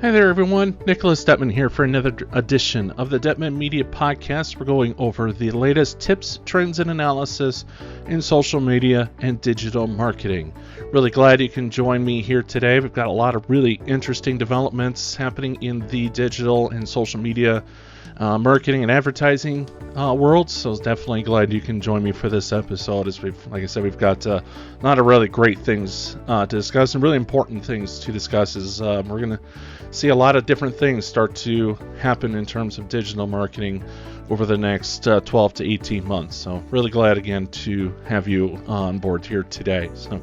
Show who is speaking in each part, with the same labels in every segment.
Speaker 1: Hi there, everyone. Nicholas Dettmann here for another edition of the Dettmann Media Podcast. We're going over the latest tips, trends, and analysis in social media and digital marketing. Really glad you can join me here today. We've got a lot of really interesting developments happening in the digital and social media marketing and advertising world. So definitely glad you can join me for this episode. As we've got a lot of really great things to discuss and really important things to discuss. We're going to see a lot of different things start to happen in terms of digital marketing over the next 12 to 18 months. So really glad again to have you on board here today. So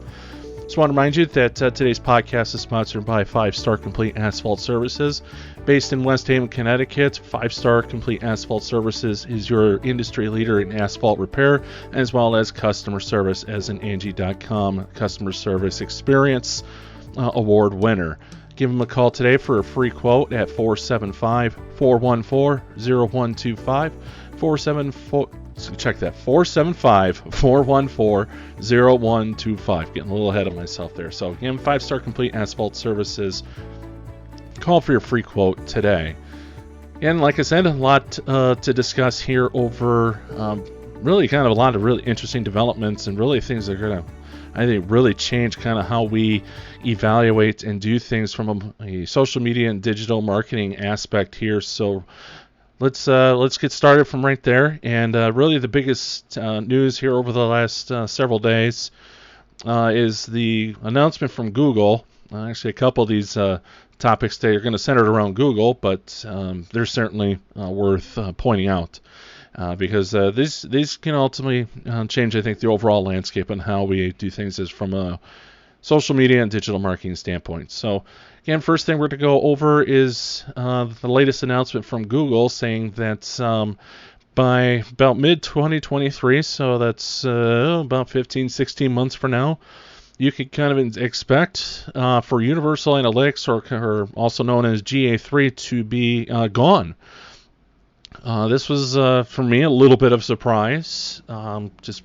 Speaker 1: just want to remind you that today's podcast is sponsored by 5-Star Complete Asphalt Services. Based in West Haven, Connecticut, 5-Star Complete Asphalt Services is your industry leader in asphalt repair, as well as customer service as an Angie.com customer service experience award winner. Give them a call today for a free quote at 475-414-0125. 475-414-0125. Getting a little ahead of myself there. So again, 5-Star Complete Asphalt Services. Call for your free quote today. And like I said, a lot to discuss here over really kind of a lot of really interesting developments and really things that are going to, I think, really change kind of how we evaluate and do things from a social media and digital marketing aspect here. So let's get started from right there. And really the biggest news here over the last several days is the announcement from Google. Actually, a couple of these topics today are going to center around Google, but they're certainly worth pointing out. Because these can ultimately change, I think, the overall landscape on how we do things is from a social media and digital marketing standpoint. So, again, first thing we're going to go over is the latest announcement from Google saying that by about mid-2023, so that's about 15, 16 months from now, you can kind of expect for Universal Analytics, or also known as GA3, to be gone. This was, for me, a little bit of surprise, just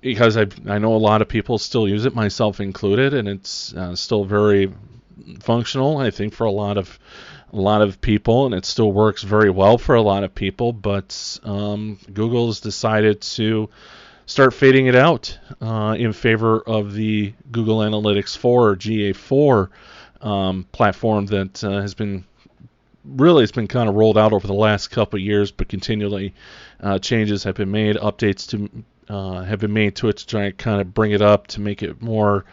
Speaker 1: because I know a lot of people still use it, myself included, and it's still very functional, I think, for a lot of people, and it still works very well for a lot of people. But Google's decided to start fading it out in favor of the Google Analytics 4 or GA4 platform that has been. Really, it's been kind of rolled out over the last couple of years, but continually changes have been made, updates have been made to it to try and kind of bring it up to make it more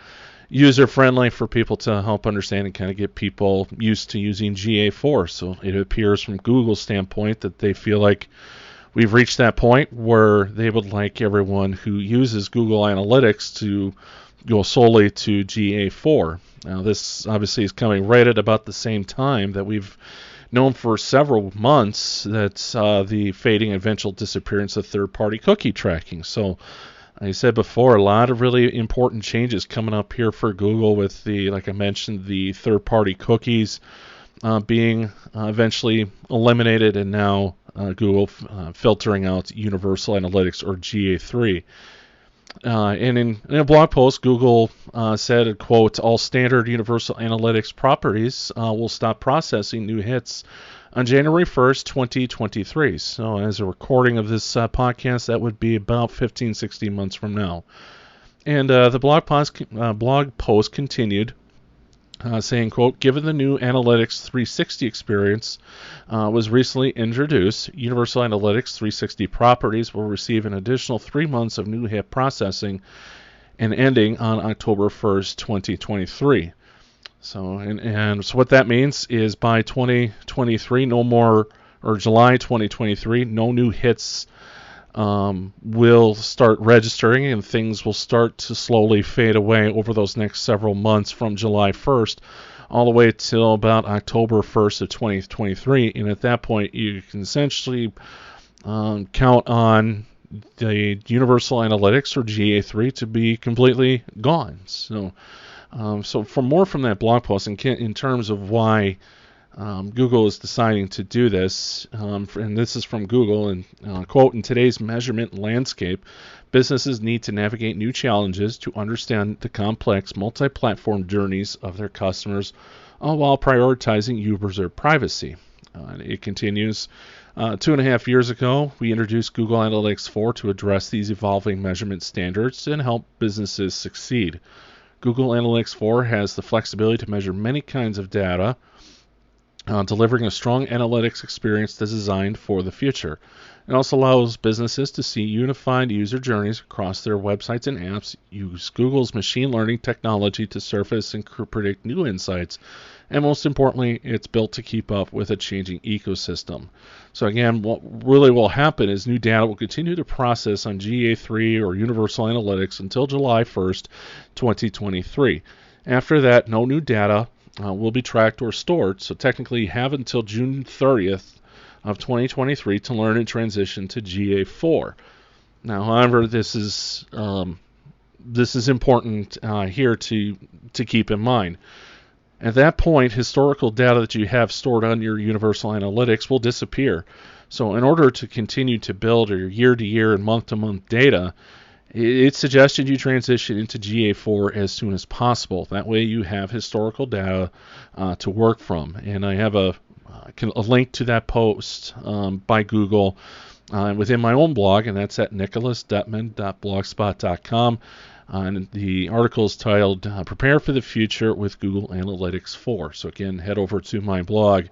Speaker 1: user-friendly for people to help understand and kind of get people used to using GA4. So it appears from Google's standpoint that they feel like we've reached that point where they would like everyone who uses Google Analytics to go solely to GA4. Now, this obviously is coming right at about the same time that we've known for several months that the fading eventual disappearance of third-party cookie tracking. So, like I said before, a lot of really important changes coming up here for Google with the, like I mentioned, the third-party cookies being eventually eliminated, and now Google filtering out Universal Analytics or GA3. And in a blog post, Google said, quote, all standard Universal Analytics properties will stop processing new hits on January 1st, 2023. So as a recording of this podcast, that would be about 15, 16 months from now. And the blog post continued, saying, quote, given the new Analytics 360 experience was recently introduced, Universal Analytics 360 properties will receive an additional 3 months of new hit processing and ending on October 1st, 2023. So, and so what that means is by 2023, no more, or July 2023, no new hits will start registering, and things will start to slowly fade away over those next several months from July 1st all the way till about October 1st of 2023. And at that point, you can essentially count on the Universal Analytics or GA3 to be completely gone. So for more from that blog post in terms of why Google is deciding to do this, and this is from Google, and quote, "In today's measurement landscape, businesses need to navigate new challenges to understand the complex multi-platform journeys of their customers while prioritizing user privacy." It continues, 2.5 years ago, we introduced Google Analytics 4 to address these evolving measurement standards and help businesses succeed. Google Analytics 4 has the flexibility to measure many kinds of data, delivering a strong analytics experience that's designed for the future. It also allows businesses to see unified user journeys across their websites and apps, use Google's machine learning technology to surface and predict new insights, and most importantly, it's built to keep up with a changing ecosystem. So again, what really will happen is new data will continue to process on GA3 or Universal Analytics until July 1st, 2023. After that, no new data will be tracked or stored, so technically you have until June 30th of 2023 to learn and transition to GA4. Now, however, this is important here to keep in mind. At that point, historical data that you have stored on your Universal Analytics will disappear. So in order to continue to build your year-to-year and month-to-month data, it's suggested you transition into GA4 as soon as possible. That way you have historical data to work from. And I have a link to that post by Google within my own blog, and that's at nicholasdettmann.blogspot.com. And the article is titled Prepare for the Future with Google Analytics 4. So again, head over to my blog,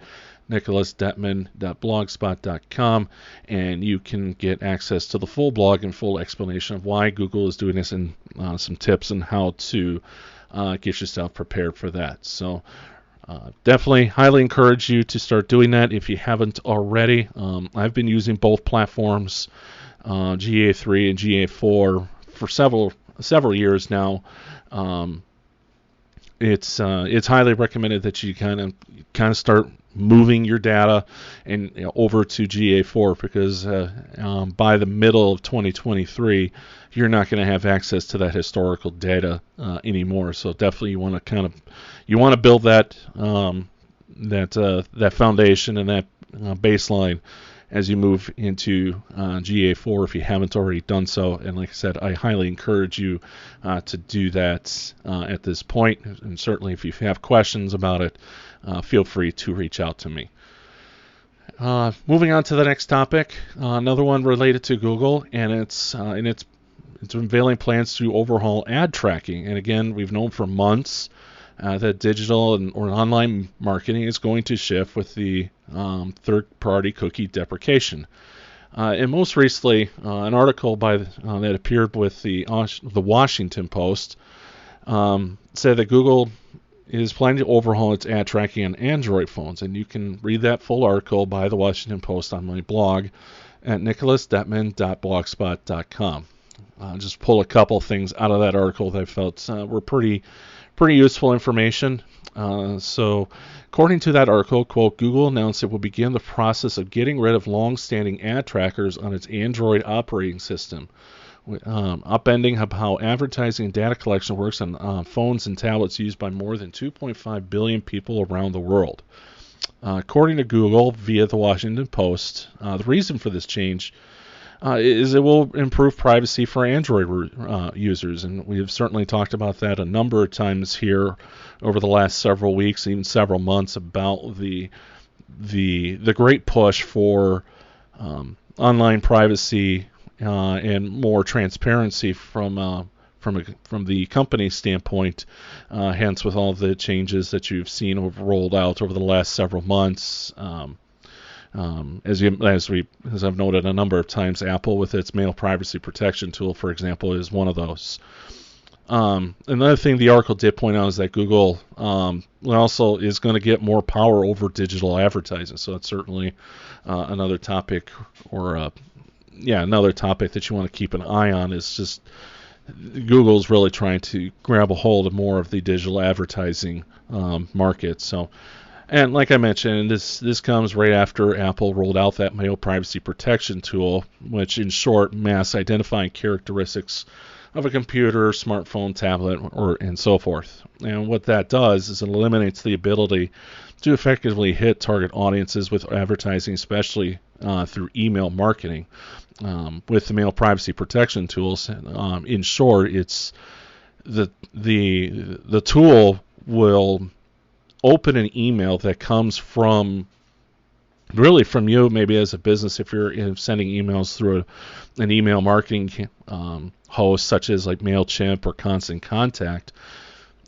Speaker 1: nicholasdettmann.blogspot.com, and you can get access to the full blog and full explanation of why Google is doing this and some tips on how to get yourself prepared for that. So definitely highly encourage you to start doing that if you haven't already. I've been using both platforms, GA3 and GA4, for several years now. It's highly recommended that you kind of start moving your data and over to GA4 because by the middle of 2023 you're not going to have access to that historical data anymore. So definitely you want to build that that foundation and that baseline as you move into GA4 if you haven't already done so. And like I said, I highly encourage you to do that at this point. And certainly if you have questions about it, feel free to reach out to me. Moving on to the next topic, another one related to Google, and it's unveiling plans to overhaul ad tracking. And again, we've known for months that digital or online marketing is going to shift with the third-party cookie deprecation. And most recently, an article that appeared with the Washington Post said that Google is planning to overhaul its ad tracking on Android phones. And you can read that full article by the Washington Post on my blog at nicholasdettmann.blogspot.com. Just pull a couple things out of that article that I felt were pretty useful information. So according to that article, quote, Google announced it will begin the process of getting rid of long-standing ad trackers on its Android operating system, upending how advertising and data collection works on phones and tablets used by more than 2.5 billion people around the world. According to Google, via the Washington Post, the reason for this change is it will improve privacy for Android users, and we have certainly talked about that a number of times here over the last several weeks, even several months, about the great push for online privacy and more transparency from the company standpoint. Hence, with all the changes that you've seen rolled out over the last several months. As I've noted a number of times, Apple with its mail privacy protection tool, for example, is one of those. Another thing the article did point out is that Google also is going to get more power over digital advertising. So that's certainly another topic, another topic that you want to keep an eye on. Is just Google's really trying to grab a hold of more of the digital advertising market. So. And like I mentioned, this comes right after Apple rolled out that mail privacy protection tool, which in short masks identifying characteristics of a computer, smartphone, tablet, and so forth. And what that does is it eliminates the ability to effectively hit target audiences with advertising, especially through email marketing. With the mail privacy protection tools, in short, it's the tool will open an email that comes from you, maybe as a business, if you're sending emails through an email marketing host such as like MailChimp or Constant Contact,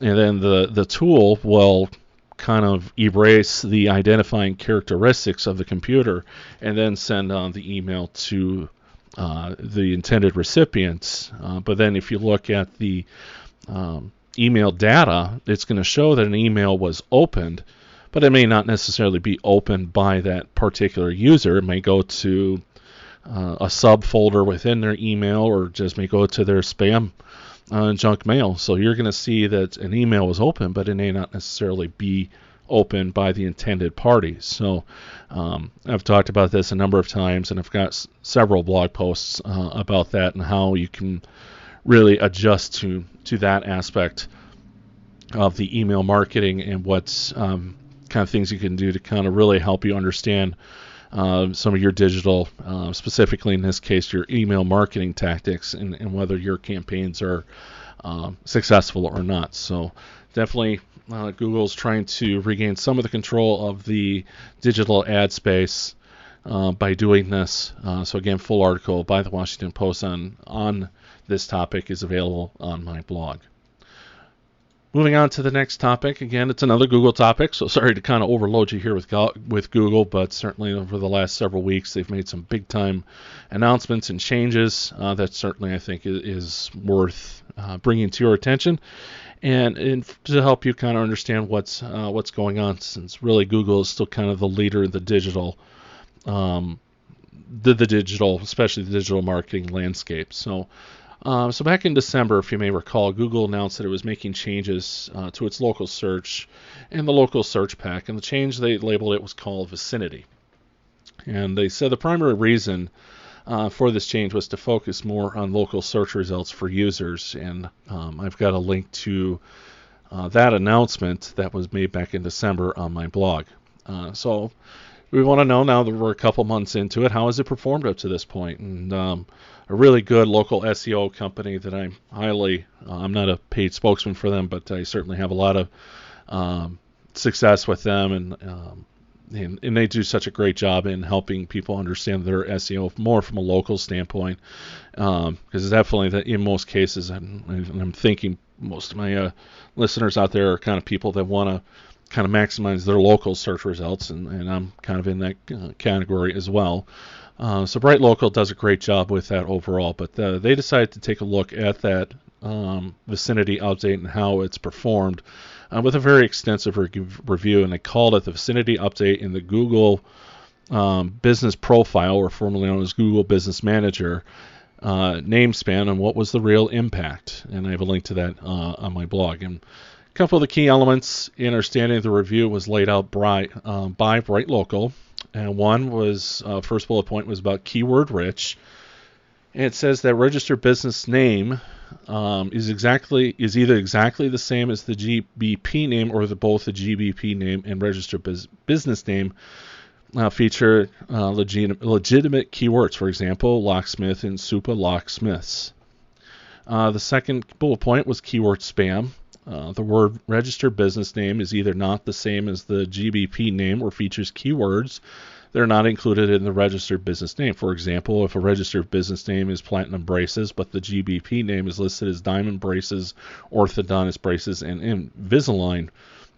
Speaker 1: and then the tool will kind of erase the identifying characteristics of the computer and then send on the email to the intended recipients. But then if you look at the email data, it's going to show that an email was opened, but it may not necessarily be opened by that particular user. It may go to a subfolder within their email, or just may go to their spam junk mail. So you're going to see that an email was open, but it may not necessarily be opened by the intended parties. So I've talked about this a number of times, and I've got several blog posts about that and how you can really adjust to that aspect of the email marketing and what's kind of things you can do to kind of really help you understand some of your digital, specifically in this case, your email marketing tactics and whether your campaigns are successful or not. So definitely Google's trying to regain some of the control of the digital ad space by doing this. So again, full article by the Washington Post on this topic is available on my blog. Moving on to the next topic. Again, it's another Google topic, so sorry to kind of overload you here with Google, but certainly over the last several weeks, they've made some big-time announcements and changes that certainly I think is worth bringing to your attention, and to help you kind of understand what's going on, since really Google is still kind of the leader in the digital, especially the digital marketing landscape. So back in December, if you may recall, Google announced that it was making changes to its local search and the local search pack. And the change they labeled it was called Vicinity. And they said the primary reason for this change was to focus more on local search results for users. And I've got a link to that announcement that was made back in December on my blog. So we want to know, now that we're a couple months into it, how has it performed up to this point? And a really good local SEO company that I'm not a paid spokesman for them, but I certainly have a lot of success with them, and they do such a great job in helping people understand their SEO more from a local standpoint, because definitely that in most cases, I'm thinking most of my listeners out there are kind of people that want to kind of maximize their local search results, and I'm kind of in that category as well. So Bright Local does a great job with that overall, but they decided to take a look at that Vicinity update and how it's performed with a very extensive review, and they called it the Vicinity update in the Google Business Profile, or formerly known as Google Business Manager, namespan, and what was the real impact. And I have a link to that on my blog. And a couple of the key elements in understanding the review was laid out by Bright Local. And one was, first bullet point was about keyword rich. And it says that registered business name is either exactly the same as the GBP name, or both the GBP name and registered business name feature legitimate keywords. For example, locksmith and super locksmiths. The second bullet point was keyword spam. The word registered business name is either not the same as the GBP name or features keywords that are not included in the registered business name. For example, if a registered business name is Platinum Braces, but the GBP name is listed as Diamond Braces, Orthodontist Braces, and Invisalign,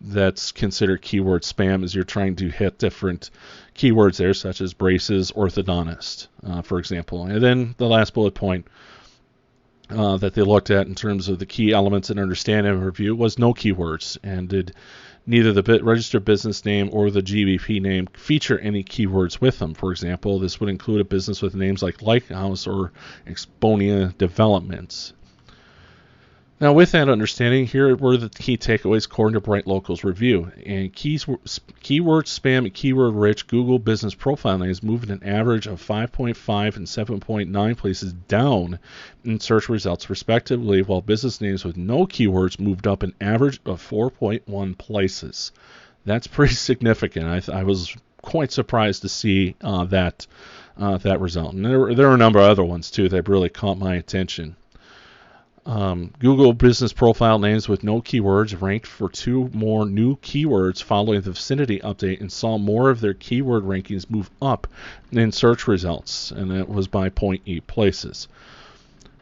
Speaker 1: that's considered keyword spam, as you're trying to hit different keywords there, such as braces, orthodontist, for example. And then the last bullet point that they looked at in terms of the key elements and understanding of review was no keywords, and did neither the registered business name or the GBP name feature any keywords with them. For example, this would include a business with names like Lighthouse or Exponia Developments. Now, with that understanding, here were the key takeaways according to Bright Local's review. And keyword spam and keyword rich Google Business Profile names moved an average of 5.5 and 7.9 places down in search results, respectively, while business names with no keywords moved up an average of 4.1 places. That's pretty significant. I was quite surprised to see that result. And there were a number of other ones too that really caught my attention. Google business profile names with no keywords ranked for 2 more new keywords following the Vicinity update and saw more of their keyword rankings move up in search results, and that was by 0.8 places.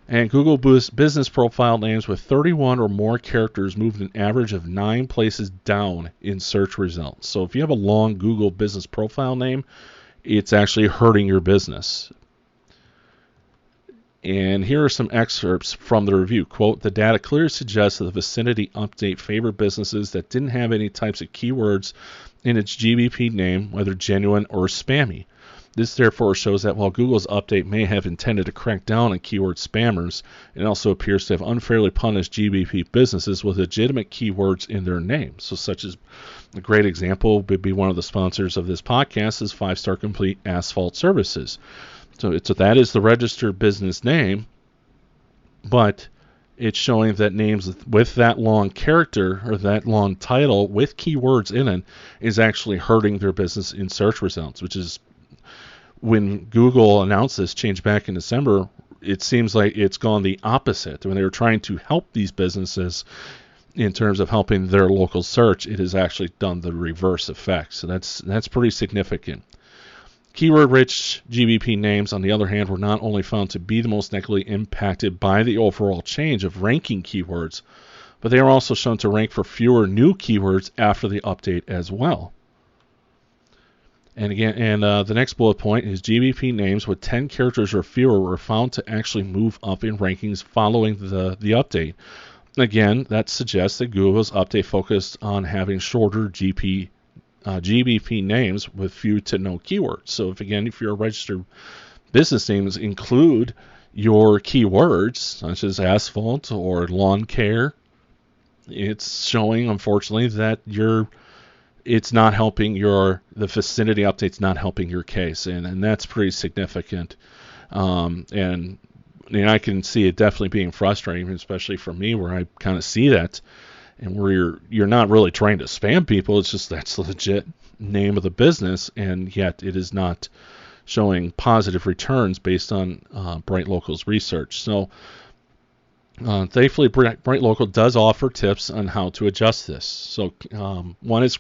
Speaker 1: And Google business profile names with 31 or more characters moved an average of 9 places down in search results. So if you have a long Google business profile name, it's actually hurting your business. And here are some excerpts from the review. Quote, the data clearly suggests that the Vicinity update favored businesses that didn't have any types of keywords in its GBP name, whether genuine or spammy. This therefore shows that while Google's update may have intended to crack down on keyword spammers, it also appears to have unfairly punished GBP businesses with legitimate keywords in their name. So such as a great example would be one of the sponsors of this podcast is 5-Star Complete Asphalt Services. So that is the registered business name, but it's showing that names with that long character or that long title with keywords in it is actually hurting their business in search results, which is when Google announced this change back in December, it seems like it's gone the opposite. When they were trying to help these businesses in terms of helping their local search, it has actually done the reverse effect. So that's pretty significant. Keyword-rich GBP names, on the other hand, were not only found to be the most negatively impacted by the overall change of ranking keywords, but they are also shown to rank for fewer new keywords after the update as well. And again, the next bullet point is GBP names with 10 characters or fewer were found to actually move up in rankings following the update. Again, that suggests that Google's update focused on having shorter GBP names with few to no keywords. So if you're a registered business names include your keywords, such as asphalt or lawn care, it's showing, unfortunately, that it's not helping the Vicinity update's not helping your case, and that's pretty significant. And I can see it definitely being frustrating, especially for me, where I kind of see that, and where you're not really trying to spam people. It's just that's the legit name of the business, and yet it is not showing positive returns based on Bright Local's research. So thankfully, Bright Local does offer tips on how to adjust this. So one is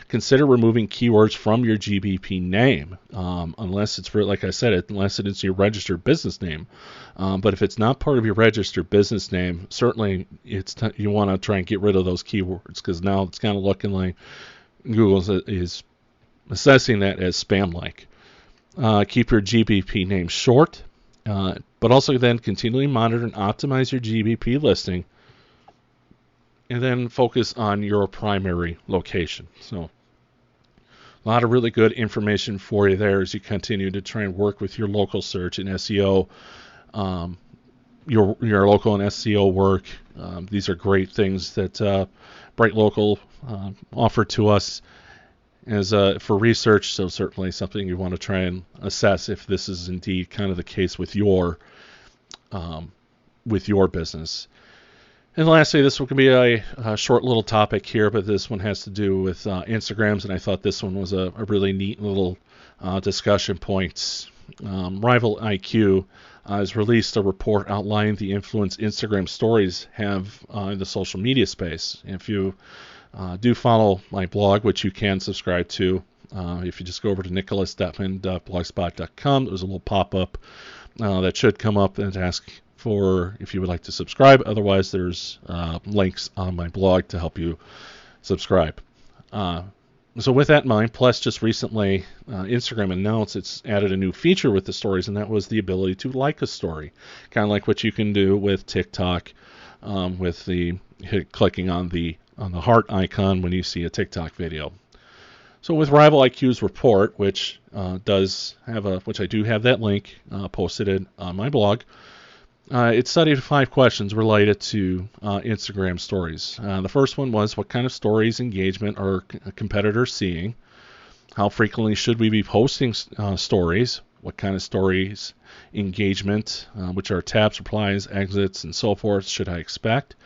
Speaker 1: consider removing keywords from your GBP name, unless it's like I said, unless it is your registered business name. But if it's not part of your registered business name, certainly you want to try and get rid of those keywords, because now it's kind of looking like Google is assessing that as spam-like. Keep your GBP name short. But also then continually monitor and optimize your GBP listing, and then focus on your primary location. So a lot of really good information for you there as you continue to try and work with your local search and SEO, your local and SEO work. These are great things that Bright Local offer to us as for research, so certainly something you want to try and assess if this is indeed kind of the case with your business. And lastly, this one can be a short little topic here, but this one has to do with Instagrams, and I thought this one was a really neat little discussion point. Rival IQ has released a report outlining the influence Instagram stories have in the social media space. And if you do follow my blog, which you can subscribe to, if you just go over to nicholasdettmann.blogspot.com, there's a little pop-up that should come up and ask for if you would like to subscribe. Otherwise, there's links on my blog to help you subscribe. So with that in mind, plus just recently Instagram announced it's added a new feature with the stories, and that was the ability to like a story, kind of like what you can do with TikTok, with clicking on the heart icon when you see a TikTok video. So with Rival IQ's report, which I do have that link posted on my blog, it studied 5 questions related to Instagram stories. The first one was, what kind of stories engagement are competitors seeing? How frequently should we be posting stories? What kind of stories engagement, which are taps, replies, exits, and so forth, should I expect?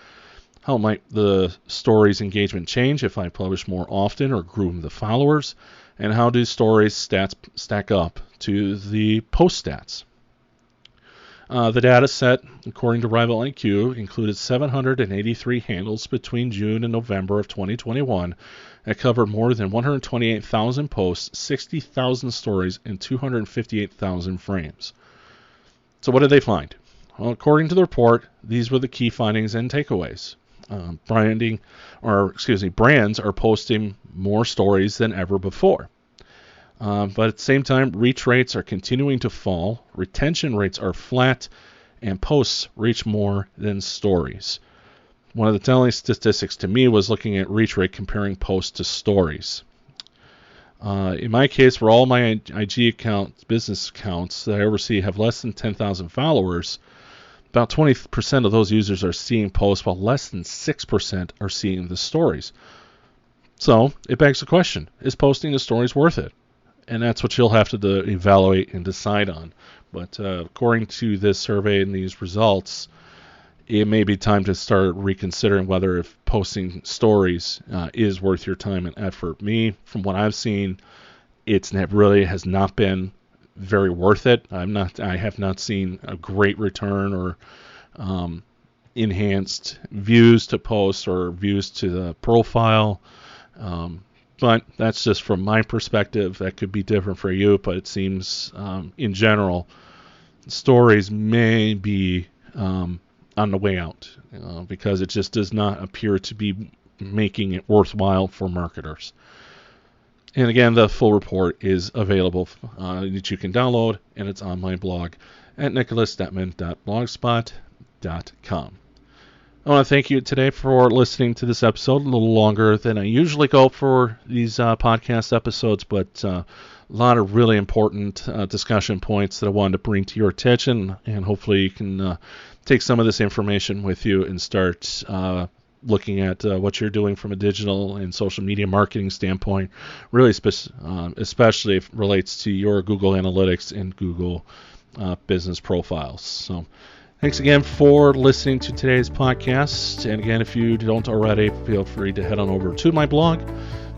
Speaker 1: How might the story's engagement change if I publish more often or groom the followers? And how do stories stats stack up to the post stats? The data set, according to Rival IQ, included 783 handles between June and November of 2021 that covered more than 128,000 posts, 60,000 stories, and 258,000 frames. So what did they find? Well, according to the report, these were the key findings and takeaways. Brands are posting more stories than ever before. But at the same time, reach rates are continuing to fall, retention rates are flat, and posts reach more than stories. One of the telling statistics to me was looking at reach rate comparing posts to stories. In my case, where all my IG accounts, business accounts that I oversee have less than 10,000 followers, about 20% of those users are seeing posts, while less than 6% are seeing the stories. So it begs the question, is posting the stories worth it? And that's what you'll have to evaluate and decide on. But according to this survey and these results, it may be time to start reconsidering whether if posting stories is worth your time and effort. Me, from what I've seen, really has not been very worth it. I have not seen a great return or enhanced views to posts or views to the profile. But that's just from my perspective. That could be different for you, but it seems in general, stories may be on the way out because it just does not appear to be making it worthwhile for marketers. And again, the full report is available that you can download, and it's on my blog at nicholasdettmann.blogspot.com. I want to thank you today for listening to this episode. A little longer than I usually go for these podcast episodes, but a lot of really important discussion points that I wanted to bring to your attention, and hopefully you can take some of this information with you and start looking at what you're doing from a digital and social media marketing standpoint, really especially if it relates to your Google Analytics and Google business profiles. So thanks again for listening to today's podcast. And again, if you don't already, feel free to head on over to my blog,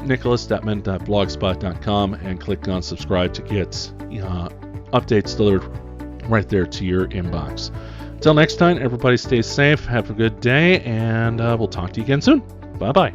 Speaker 1: nicholasdettmann.blogspot.com, and click on subscribe to get updates delivered right there to your inbox. Until next time, everybody stay safe, have a good day, and we'll talk to you again soon. Bye-bye.